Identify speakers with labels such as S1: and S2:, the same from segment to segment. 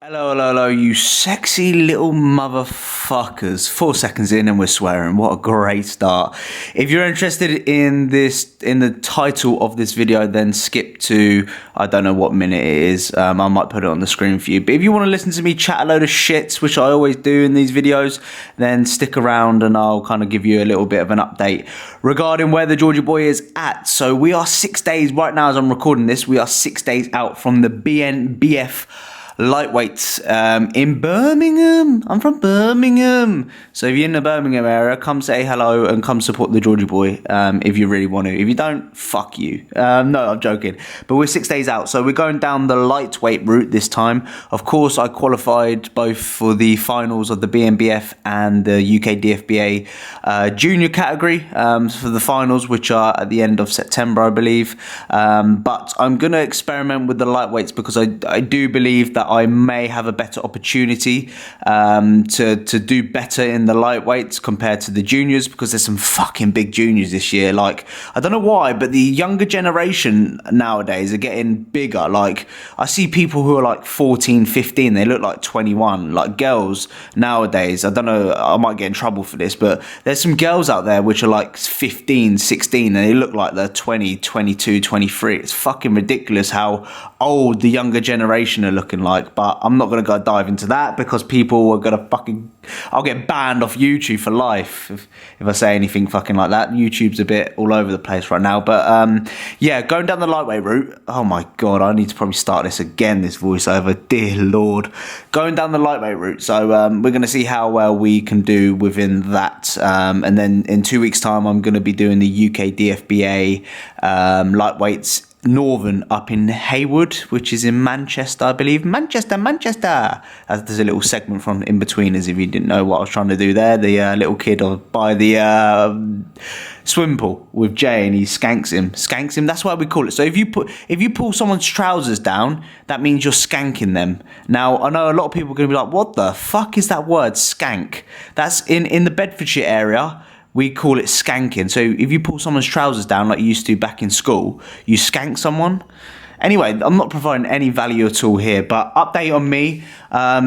S1: Hello, hello, hello, you sexy little motherfuckers. 4 seconds in and we're swearing. What a great start. If you're interested in the title of this video, then skip to, I don't know what minute it is. I might put it on the screen for you. But if you want to listen to me chat a load of shit, which I always do in these videos, then stick around and I'll kind of give you a little bit of an update regarding where the Georgia boy is at. So we are 6 days, right now as I'm recording this, we are 6 days out from the BNBF lightweights in Birmingham. I'm from Birmingham, so if you're in the Birmingham area, come say hello and come support the Georgia boy if you really want to. If you don't, fuck you. No, I'm joking, but we're 6 days out, so we're going down the lightweight route this time. Of course, I qualified both for the finals of the BNBF and the UK DFBA junior category for the finals, which are at the end of September, I believe. But I'm going to experiment with the lightweights because I do believe that I may have a better opportunity to do better in the lightweights compared to the juniors, because there's some fucking big juniors this year. Like, I don't know why, but the younger generation nowadays are getting bigger. Like, I see people who are like 14, 15, they look like 21. Like, girls nowadays, I don't know, I might get in trouble for this, but there's some girls out there which are like 15, 16, and they look like they're 20, 22, 23. It's fucking ridiculous how old the younger generation are looking like. But I'm not going to go dive into that because people are going to fucking, I'll get banned off YouTube for life if I say anything fucking like that. YouTube's a bit all over the place right now. But yeah, going down the lightweight route. Oh my God, I need to probably start this again, this voiceover. Dear Lord. Going down the lightweight route. So we're going to see how well we can do within that. And then in 2 weeks' time, I'm going to be doing the UK DFBA lightweights Northern up in Haywood, which is in Manchester, I believe. Manchester. There's a little segment from In-Betweeners, if you didn't know what I was trying to do there. The little kid by the swim pool with Jay, and he skanks him. That's why we call it. So if you pull someone's trousers down, that means you're skanking them. Now, I know a lot of people are going to be like, what the fuck is that word, skank? That's in the Bedfordshire area. We call it skanking. So if you pull someone's trousers down like you used to back in school, you skank someone. Anyway, I'm not providing any value at all here, but update on me.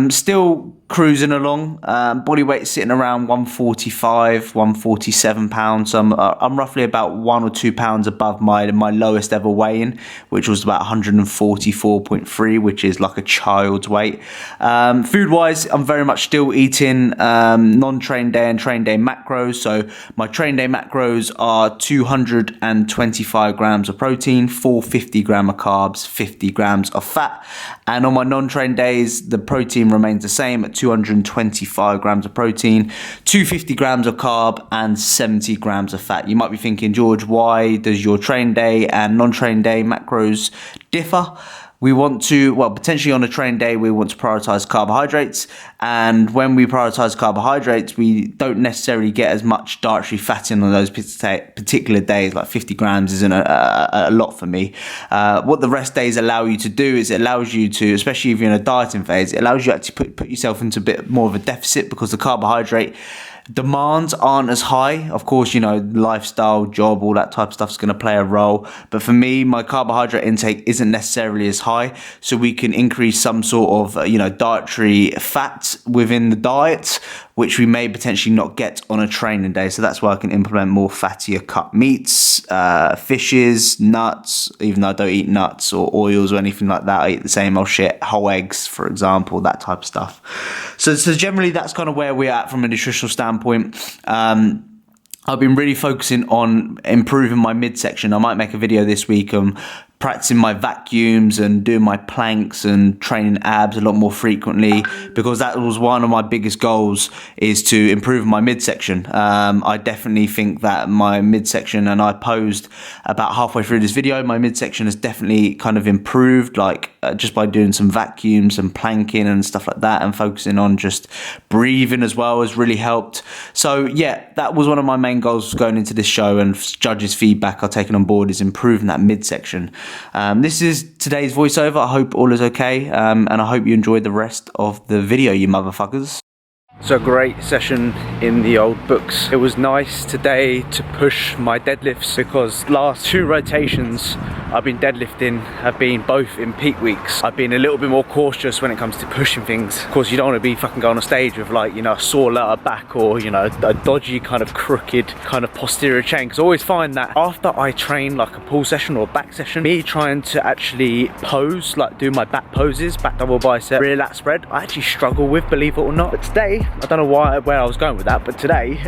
S1: Still cruising along. Body weight sitting around 145, 147 pounds. So I'm roughly about 1 or 2 pounds above my lowest ever weigh-in, which was about 144.3, which is like a child's weight. Food-wise, I'm very much still eating non-train day and train day macros. So my train day macros are 225 grams of protein, 450 gram of carbs, 50 grams of fat. And on my non-train days, the protein remains the same at 225 grams of protein, 250 grams of carb, and 70 grams of fat. You might be thinking, George, why does your train day and non-train day macros differ? We want to, well, potentially on a train day, we want to prioritize carbohydrates. And when we prioritize carbohydrates, we don't necessarily get as much dietary fat in on those particular days. Like 50 grams isn't a lot for me. What the rest days allow you to do is it allows you to, especially if you're in a dieting phase, it allows you to actually put yourself into a bit more of a deficit, because the carbohydrate demands aren't as high. Of course, you know, lifestyle, job, all that type of stuff is going to play a role. But for me, my carbohydrate intake isn't necessarily as high. So we can increase some sort of, dietary fat within the diet, which we may potentially not get on a training day. So that's why I can implement more fattier cut meats, fishes, nuts, even though I don't eat nuts or oils or anything like that. I eat the same old shit, whole eggs, for example, that type of stuff. So generally, that's kind of where we're at from a nutritional standpoint. I've been really focusing on improving my midsection. I might make a video this week practicing my vacuums and doing my planks and training abs a lot more frequently, because that was one of my biggest goals, is to improve my midsection. I definitely think that my midsection, and I posed about halfway through this video, my midsection has definitely kind of improved, like just by doing some vacuums and planking and stuff like that, and focusing on just breathing as well has really helped. So yeah, that was one of my main goals going into this show, and judges' feedback I've taken on board is improving that midsection. This is today's voiceover. I hope all is okay, and I hope you enjoyed the rest of the video, you motherfuckers. So a great session in the old books. It was nice today to push my deadlifts because last 2 rotations I've been deadlifting have been both in peak weeks. I've been a little bit more cautious when it comes to pushing things. Of course, you don't want to be fucking going on stage with, like, you know, a sore lower back or, you know, a dodgy kind of crooked kind of posterior chain. Because I always find that after I train like a pull session or a back session, me trying to actually pose, like do my back poses, back double bicep, rear lat spread, I actually struggle with, believe it or not. But today, I don't know where I was going with that, but today,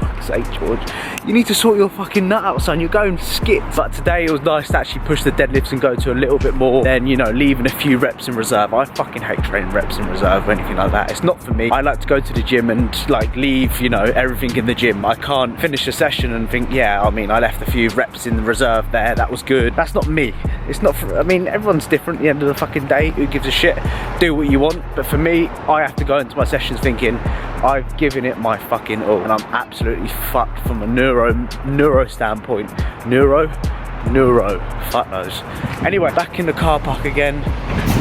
S1: fuck's sake, George, you need to sort your fucking nut out, son. You're going skip. But today it was nice to actually push the deadlifts and go to a little bit more than, you know, leaving a few reps in reserve. I fucking hate training reps in reserve or anything like that. It's not for me. I like to go to the gym and like leave, you know, everything in the gym. I can't finish a session and think, yeah, I mean, I left a few reps in the reserve there, that was good. That's not me. It's not for, I mean, everyone's different at the end of the fucking day. Who gives a shit? Do what you want. But for me, I have to go into my sessions thinking, I've given it my fucking all and I'm absolutely fucked from a neuro standpoint. Neuro, fuck knows. Anyway, back in the car park again,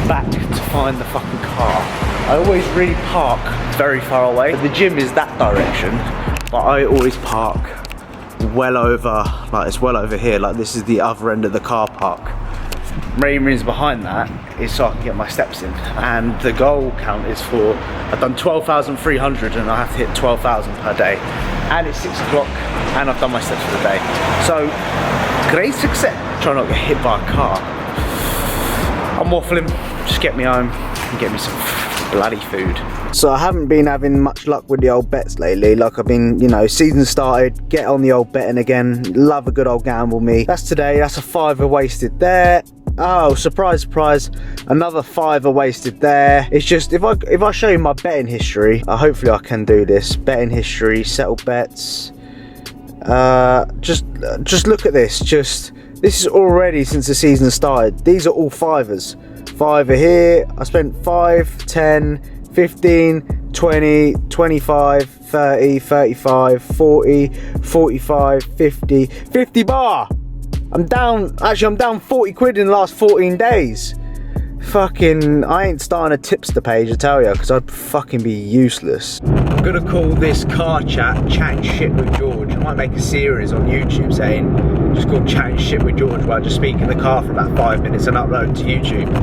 S1: back to find the fucking car. I always really park very far away. The gym is that direction, but I always park well over, like it's well over here, like this is the other end of the car park. Main reason behind that is so I can get my steps in, and the goal count is for, I've done 12,300 and I have to hit 12,000 per day, and it's 6 o'clock and I've done my steps for the day. So great success. Try not to get hit by a car. I'm waffling, just get me home and get me some bloody food. So I haven't been having much luck with the old bets lately. Like I've been, you know, season started, get on the old betting again. Love a good old gamble, me. That's today, that's a £5 wasted there. Oh, surprise, surprise, another £5 wasted there. It's just, if I show you my betting history, hopefully I can do this. Betting history, settle bets. Just look at this. This is already since the season started. These are all £5s. £5 here. I spent 5, 10, 15, 20, 25, 30, 35, 40, 45, 50, 50 bar. I'm down 40 quid in the last 14 days. Fucking, I ain't starting a tipster page, I tell you, because I'd fucking be useless. I'm gonna call this car chatting shit with George. I might make a series on YouTube saying, just called chatting shit with George, where I just speak in the car for about 5 minutes and upload to YouTube.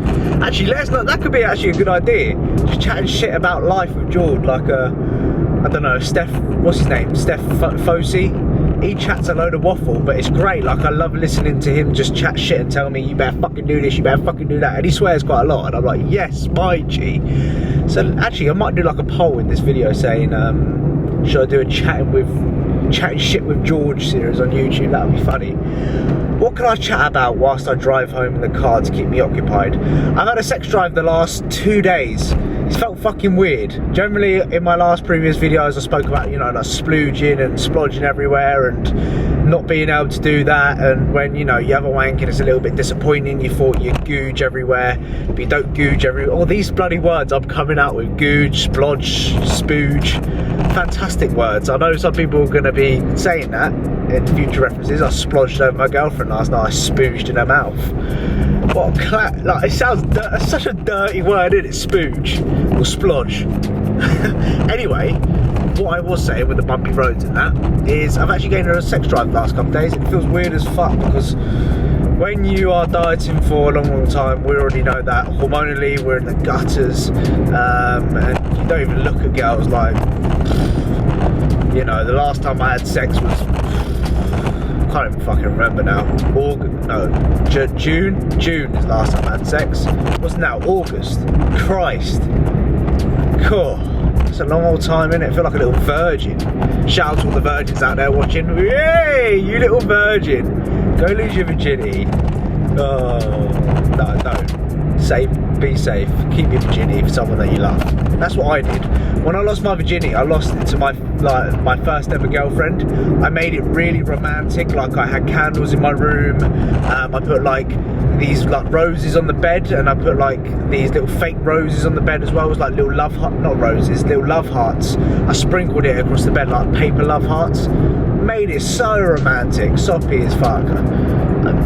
S1: Actually, that could be actually a good idea. Just chatting shit about life with George, like I don't know, what's his name? Steph Fossey. He chats a load of waffle, but it's great. Like, I love listening to him just chat shit and tell me, you better fucking do this, you better fucking do that. And he swears quite a lot, and I'm like, yes, my G. So actually, I might do like a poll in this video saying, should I do a chatting shit with George series on YouTube? That would be funny. What can I chat about whilst I drive home in the car to keep me occupied? I've had a sex drive the last 2 days. It's felt fucking weird. Generally, in my last previous videos, I spoke about, you know, like splooging and splodging everywhere and not being able to do that. And when, you know, you have a wank and it's a little bit disappointing, you thought you'd googe everywhere, but you don't googe everywhere. All these bloody words I'm coming out with: googe, splodge, spooge. Fantastic words. I know some people are going to be saying that in future references. I splodged over my girlfriend last night. I spooged in her mouth. What a like, it sounds such a dirty word, isn't it? Spooge or splodge. Anyway, what I was saying with the bumpy roads and that is I've actually gained a sex drive the last couple of days. It feels weird as fuck because when you are dieting for a long time, we already know that hormonally we're in the gutters, and you don't even look at girls like, you know, the last time I had sex was, I can't even fucking remember now. June is the last time I had sex. What's now? August. Christ. Cool. It's a long old time, innit? I feel like a little virgin. Shout out to all the virgins out there watching. Hey, you little virgin. Go lose your virginity. Oh, no, don't. Be safe. Keep your virginity for someone that you love. That's what I did. When I lost my virginity, I lost it to my first ever girlfriend. I made it really romantic. Like, I had candles in my room. I put like these like roses on the bed, and I put like these little fake roses on the bed as well. It was like little love hearts, not roses, little love hearts. I sprinkled it across the bed like paper love hearts. Made it so romantic, soppy as fuck.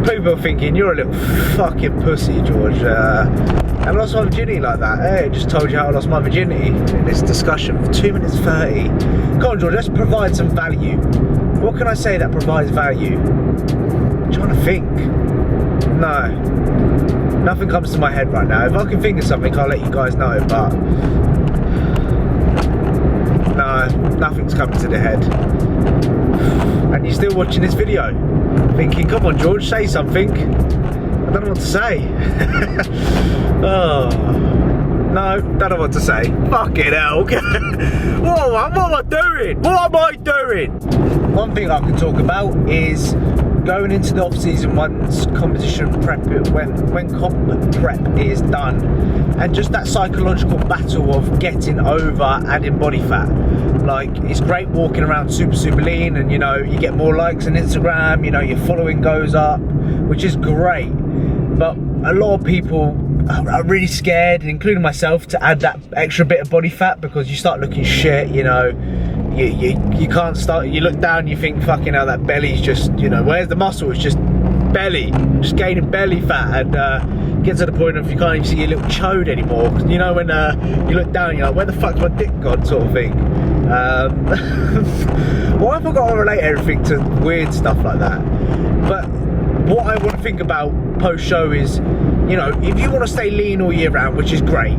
S1: people are thinking you're a little fucking pussy, George. I lost my virginity like that. Hey, I just told you how I lost my virginity in this discussion for 2 minutes 30. Come on, George, let's provide some value. What can I say that provides value? I'm trying to think. No, nothing comes to my head right now. If I can think of something, I'll let you guys know, but no, nothing's coming to the head. And you're still watching this video, thinking, come on, George, say something. I don't know what to say. Oh, no, don't know what to say. Fucking hell. What am I doing? What am I doing? One thing I can talk about is going into the off-season once competition prep, when comp prep is done, and just that psychological battle of getting over adding body fat. Like, it's great walking around super lean, and you know, you get more likes on Instagram, you know, your following goes up, which is great. But a lot of people are really scared, including myself, to add that extra bit of body fat, because you start looking shit, you know. You can't start, you look down, you think, fucking hell, that belly's just, you know, where's the muscle? It's just belly, just gaining belly fat, and get to the point of you can't even see your little chode anymore. You know, when you look down, you're like, where the fuck's my dick gone, sort of thing. Why have I got to relate everything to weird stuff like that? But what I want to think about post-show is, you know, if you want to stay lean all year round, which is great,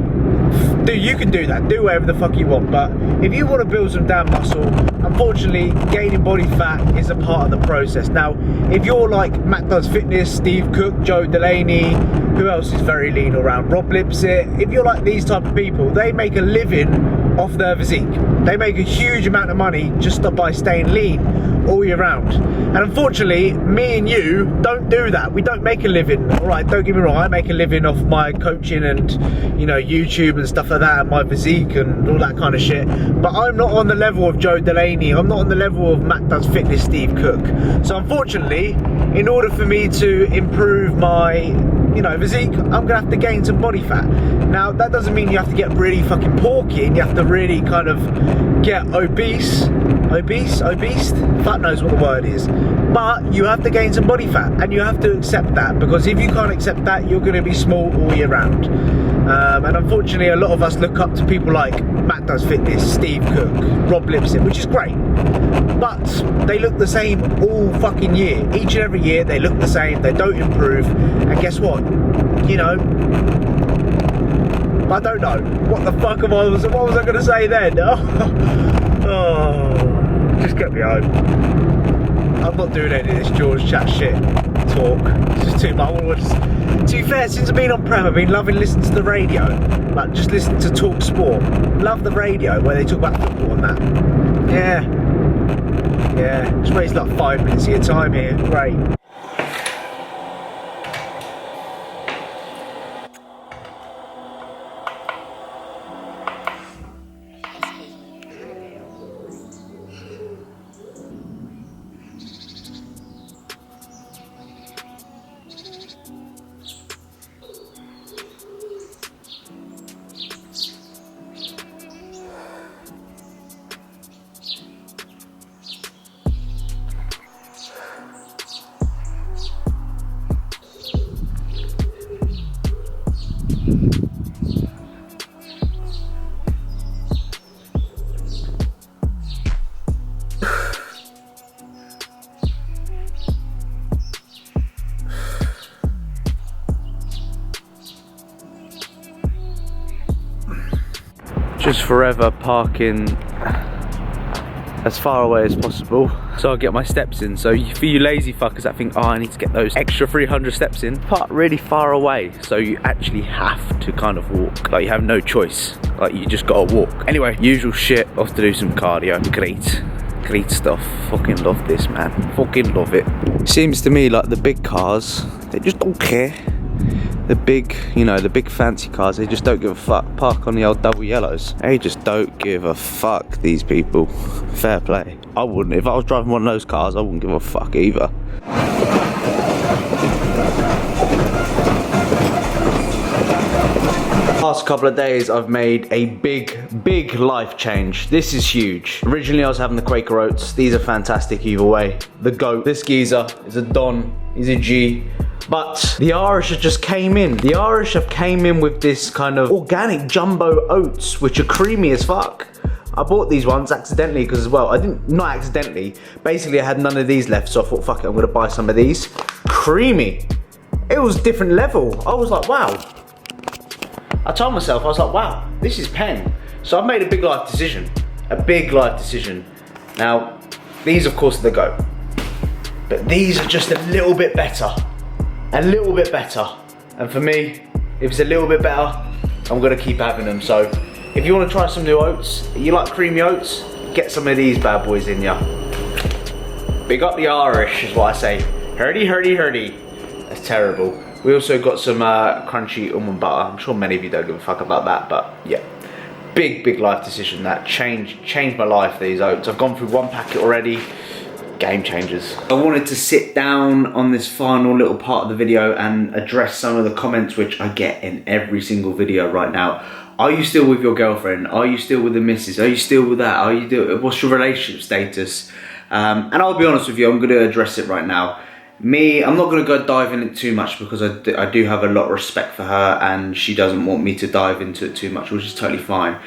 S1: you can do that, do whatever the fuck you want. But if you want to build some damn muscle, unfortunately, gaining body fat is a part of the process. Now, if you're like Matt Does Fitness, Steve Cook, Joe Delaney, who else is very lean all around, Rob Lipsett, if you're like these type of people, they make a living off their physique. They make a huge amount of money just by staying lean all year round. And unfortunately, me and you don't do that. We don't make a living. All right, don't get me wrong, I make a living off my coaching and, you know, YouTube and stuff like that, and my physique and all that kind of shit. But I'm not on the level of Joe Delaney. I'm not on the level of Matt Does Fitness, Steve Cook. So unfortunately, in order for me to improve my, you know, physique, I'm gonna have to gain some body fat. Now, that doesn't mean you have to get really fucking porky and you have to really kind of get obese, fuck knows what the word is, but you have to gain some body fat, and you have to accept that, because if you can't accept that, you're going to be small all year round. And unfortunately, a lot of us look up to people like Matt Does Fitness, Steve Cook, Rob Lipsett, which is great, but they look the same all fucking year. Each and every year they look the same, they don't improve, and guess what, you know, I don't know what the fuck what was I going to say then? Oh, just get me home. I'm not doing any of this George chat shit talk. It's just too much. To be fair, since I've been on prep, I've been loving listening to the radio, like just listening to Talk Sport. Love the radio where they talk about football and that. Yeah, just waste like 5 minutes of your time here. Great. Just forever parking as far away as possible so I'll get my steps in. So for you lazy fuckers that think, oh, I need to get those extra 300 steps in, park really far away so you actually have to kind of walk. Like, you have no choice, like you just gotta walk. Anyway, usual shit, off to do some cardio. Great stuff. Fucking love this, man. Fucking love it. Seems to me like the big cars, they just don't care. The big, you know, the big fancy cars, they just don't give a fuck. Park on the old double yellows. They just don't give a fuck, these people. Fair play. I wouldn't. If I was driving one of those cars, I wouldn't give a fuck either. last couple of days I've made a big life change. This is huge. Originally I was having the Quaker Oats. These are fantastic either way. The goat, this geezer is a Don, he's a G. But the Irish have just came in. The Irish have came in with this kind of organic jumbo oats, which are creamy as fuck. I bought these ones accidentally because as well, not accidentally, basically I had none of these left, so I thought, fuck it, I'm gonna buy some of these. Creamy. It was different level. I was like, wow. I told myself, I was like, wow, this is pen. So I've made a big life decision. A big life decision. Now, these of course are the goat. But these are just a little bit better. A little bit better. And for me, if it's a little bit better, I'm gonna keep having them. So if you wanna try some new oats, you like creamy oats, get some of these bad boys in ya. Big up the Irish is what I say. Hurdy, hurdy, hurdy. That's terrible. We also got some crunchy almond butter. I'm sure many of you don't give a fuck about that, but yeah. Big life decision that changed my life, these oats. I've gone through one packet already. Game changers. I wanted to sit down on this final little part of the video and address some of the comments which I get in every single video right now. Are you still with your girlfriend? Are you still with the missus? Are you still with that? What's your relationship status? And I'll be honest with you, I'm going to address it right now. Me, I'm not going to go dive in it too much because I do have a lot of respect for her and she doesn't want me to dive into it too much, which is totally fine.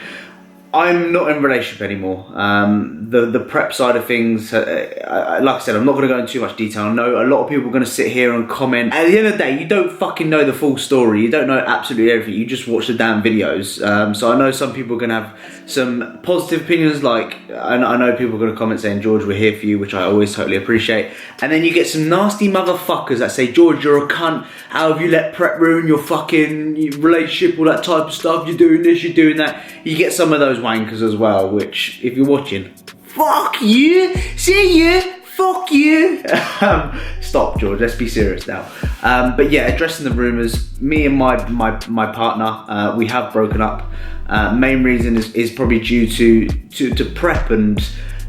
S1: I'm not in a relationship anymore. The prep side of things, like I said, I'm not going to go into too much detail. I know a lot of people are going to sit here and comment. At the end of the day, you don't fucking know the full story. You don't know absolutely everything. You just watch the damn videos. So I know some people are going to have some positive opinions. Like, I know people are going to comment saying, George, we're here for you, which I always totally appreciate. And then you get some nasty motherfuckers that say, George, you're a cunt. How have you let prep ruin your fucking relationship, all that type of stuff. You're doing this, you're doing that. You get some of those wankers as well, which, if you're watching, fuck you, see you, fuck you. Stop, George, let's be serious now. But yeah, addressing the rumours, me and my partner, we have broken up. Main reason is probably due to prep and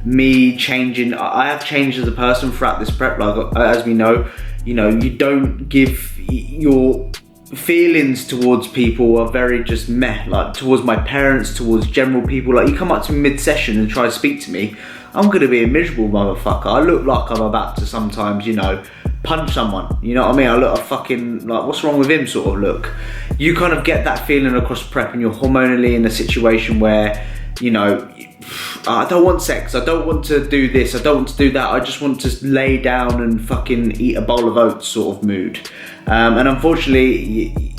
S1: me changing. I have changed as a person throughout this prep, like as we know, you don't give your feelings towards people are very just meh, like towards my parents, towards general people. Like, you come up to me mid-session and try to speak to me, I'm gonna be a miserable motherfucker. I look like I'm about to sometimes, punch someone, you know what I mean? I look a fucking, like, what's wrong with him sort of look. You kind of get that feeling across prep and you're hormonally in a situation where, I don't want sex, I don't want to do this, I don't want to do that, I just want to lay down and fucking eat a bowl of oats sort of mood. And unfortunately,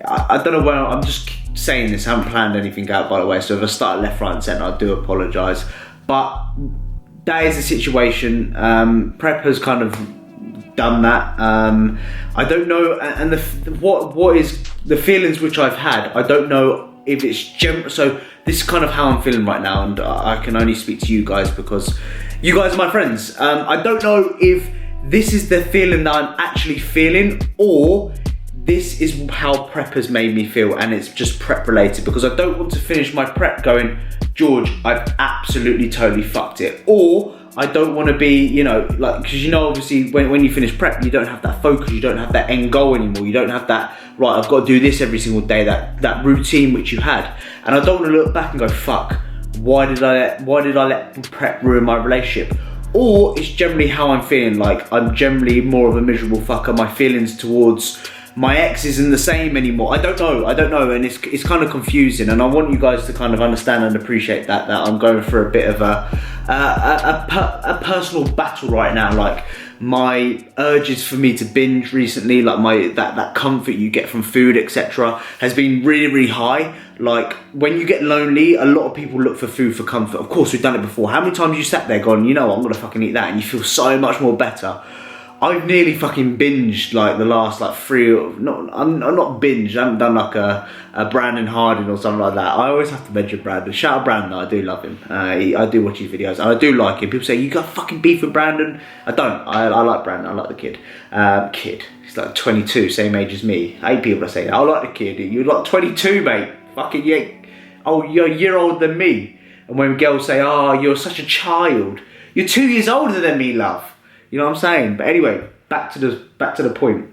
S1: I don't know where, I'm just saying this, I haven't planned anything out, by the way, so if I start left, right and centre, I do apologise. But that is the situation. Prep has kind of done that. I don't know, and what is the feelings which I've had, I don't know if it's so this is kind of how I'm feeling right now, and I can only speak to you guys because you guys are my friends. I don't know if this is the feeling that I'm actually feeling, or this is how prep has made me feel and it's just prep related, because I don't want to finish my prep going, George, I've absolutely totally fucked it. Or I don't want to be, because obviously when you finish prep, you don't have that focus, you don't have that end goal anymore, you don't have that, right, I've got to do this every single day, that routine which you had. And I don't want to look back and go, fuck, why did I let prep ruin my relationship? Or it's generally how I'm feeling, like I'm generally more of a miserable fucker, my feelings towards my ex isn't the same anymore. I don't know, and it's kind of confusing, and I want you guys to kind of understand and appreciate that I'm going through a bit of a personal battle right now. Like, my urges for me to binge recently, like that comfort you get from food, etc., has been really high. Like, when you get lonely, a lot of people look for food for comfort. Of course, we've done it before. How many times you sat there gone, I'm gonna fucking eat that, and you feel so much more better. I've nearly fucking binged like the last like I'm not binged, I haven't done like a Brandon Harding or something like that. I always have to mention Brandon. Shout out Brandon, I do love him. I do watch his videos and I do like him. People say, you got fucking beef with Brandon? I don't, I like Brandon, I like the kid. He's like 22, same age as me. I hate people that say that. I like the kid. You're like 22, mate. Fucking yeah. Oh, you're a year older than me. And when girls say, oh, you're such a child, you're 2 years older than me, love. You know what I'm saying? But anyway, back to the point.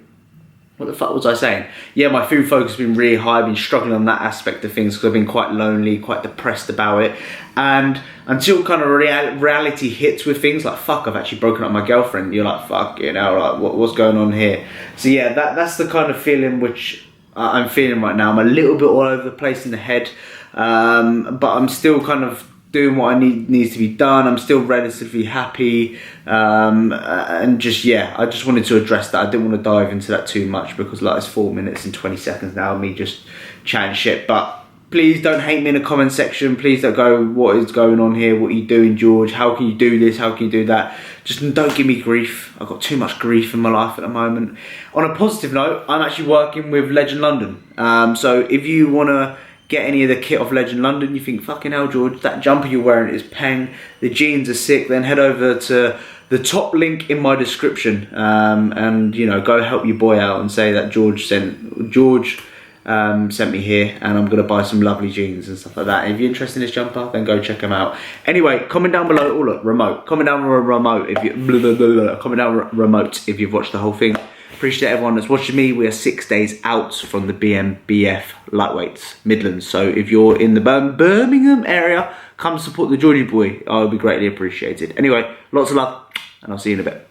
S1: what the fuck was I saying? Yeah, my food focus has been really high. I've been struggling on that aspect of things because I've been quite lonely, quite depressed about it. And until kind of reality hits with things like, fuck, I've actually broken up with my girlfriend. You're like, fuck, you know, like, what's going on here? So yeah, that's the kind of feeling which I'm feeling right now. I'm a little bit all over the place in the head, but I'm still kind of doing what needs to be done. I'm still relatively happy, and just, yeah, I just wanted to address that. I didn't want to dive into that too much because like it's 4 minutes and 20 seconds now of me just chatting shit. But please don't hate me in the comment section. Please don't go, what is going on here? What are you doing, George? How can you do this? How can you do that? Just don't give me grief. I've got too much grief in my life at the moment. On a positive note, I'm actually working with Legend London. So if you want to get any of the kit off Legend London, you think, fucking hell, George, that jumper you're wearing is peng, the jeans are sick, then head over to the top link in my description, and, you know, go help your boy out and say that George sent me here, and I'm going to buy some lovely jeans and stuff like that. And if you're interested in this jumper, then go check them out. Anyway, comment down below, oh look, remote, comment down remote if you, comment down remote if you've watched the whole thing. Appreciate everyone that's watching me. We are 6 days out from the BMBF Lightweights Midlands. So if you're in the Birmingham area, come support the Geordie boy. I would be greatly appreciated. Anyway, lots of love, and I'll see you in a bit.